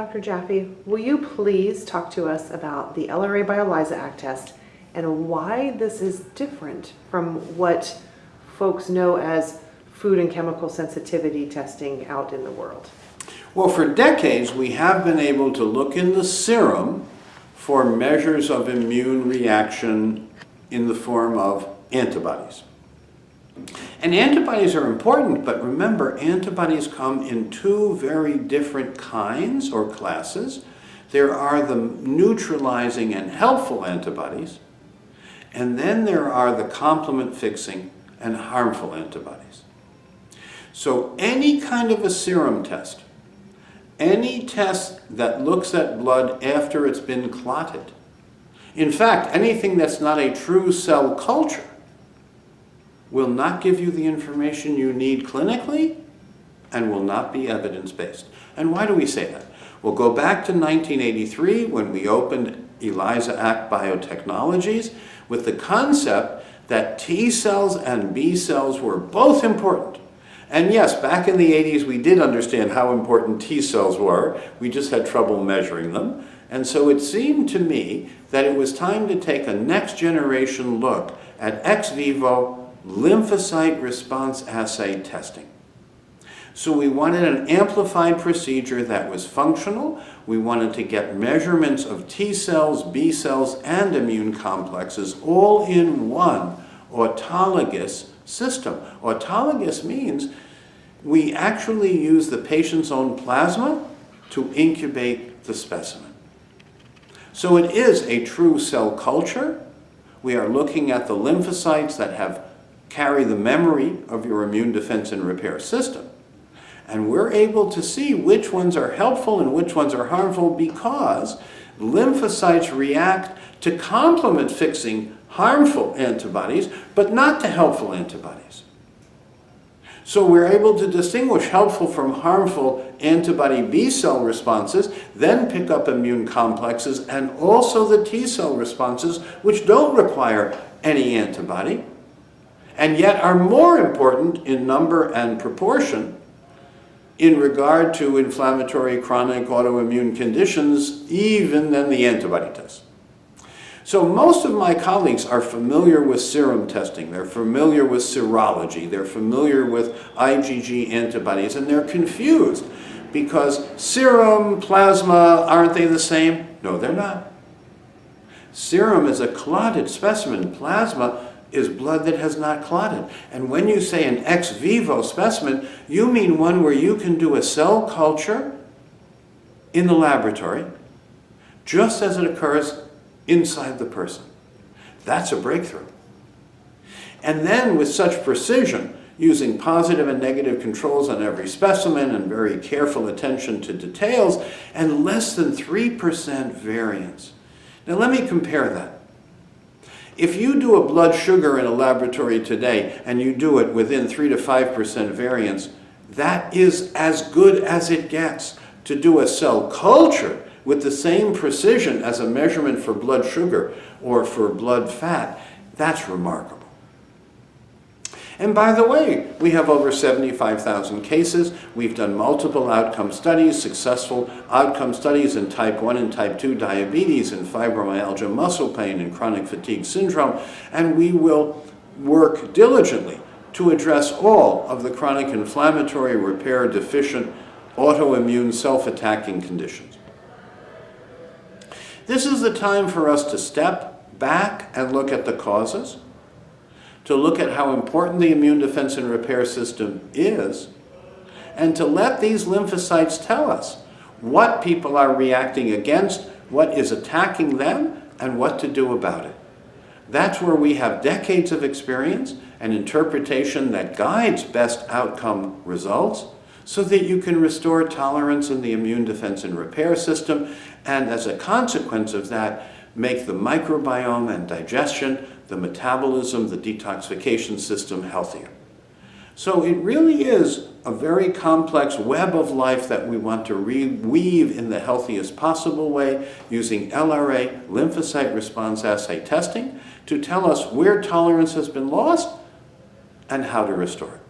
Dr. Jaffe, will you please talk to us about the LRA by ELISA ACT test and why this is different from what folks know as food and chemical sensitivity testing out in the world? Well, for decades, we have been able to look in the serum for measures of immune reaction in the form of antibodies. And antibodies are important, but remember, antibodies come in two very different kinds or classes. There are the neutralizing and helpful antibodies, and then there are the complement fixing and harmful antibodies. So any kind of a serum test, any test that looks at blood after it's been clotted, in fact, anything that's not a true cell culture, will not give you the information you need clinically and will not be evidence-based. And why do we say that? We'll go back to 1983 when we opened ELISA ACT Biotechnologies with the concept that T cells and B cells were both important. And yes, back in the 80s we did understand how important T cells were. We just had trouble measuring them. And so it seemed to me that it was time to take a next generation look at ex vivo lymphocyte response assay testing. So we wanted an amplified procedure that was functional. We wanted to get measurements of T cells, B cells, and immune complexes all in one autologous system. Autologous means we actually use the patient's own plasma to incubate the specimen. So it is a true cell culture. We are looking at the lymphocytes that carry the memory of your immune defense and repair system. And we're able to see which ones are helpful and which ones are harmful because lymphocytes react to complement fixing harmful antibodies, but not to helpful antibodies. So we're able to distinguish helpful from harmful antibody B cell responses, then pick up immune complexes and also the T cell responses, which don't require any antibody, and yet are more important in number and proportion in regard to inflammatory chronic autoimmune conditions even than the antibody test. So most of my colleagues are familiar with serum testing, they're familiar with serology, they're familiar with IgG antibodies, and they're confused because serum, plasma, aren't they the same? No, they're not. Serum is a clotted specimen. Plasma is blood that has not clotted. And when you say an ex vivo specimen, you mean one where you can do a cell culture in the laboratory just as it occurs inside the person. That's a breakthrough. And then with such precision, using positive and negative controls on every specimen and very careful attention to details, and less than 3% variance. Now let me compare that. If you do a blood sugar in a laboratory today and you do it within 3 to 5% variance, that is as good as it gets. To do a cell culture with the same precision as a measurement for blood sugar or for blood fat, that's remarkable. And by the way, we have over 75,000 cases. We've done multiple outcome studies, successful outcome studies in type 1 and type 2 diabetes, and fibromyalgia, muscle pain, and chronic fatigue syndrome. And we will work diligently to address all of the chronic inflammatory repair deficient autoimmune self-attacking conditions. This is the time for us to step back and look at the causes, to look at how important the immune defense and repair system is, and to let these lymphocytes tell us what people are reacting against, what is attacking them, and what to do about it. That's where we have decades of experience and interpretation that guides best outcome results so that you can restore tolerance in the immune defense and repair system, and as a consequence of that, make the microbiome and digestion, the metabolism, the detoxification system healthier. So it really is a very complex web of life that we want to weave in the healthiest possible way using LRA, lymphocyte response assay testing, to tell us where tolerance has been lost and how to restore it.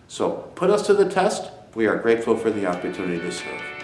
So put us to the test. We are grateful for the opportunity to serve.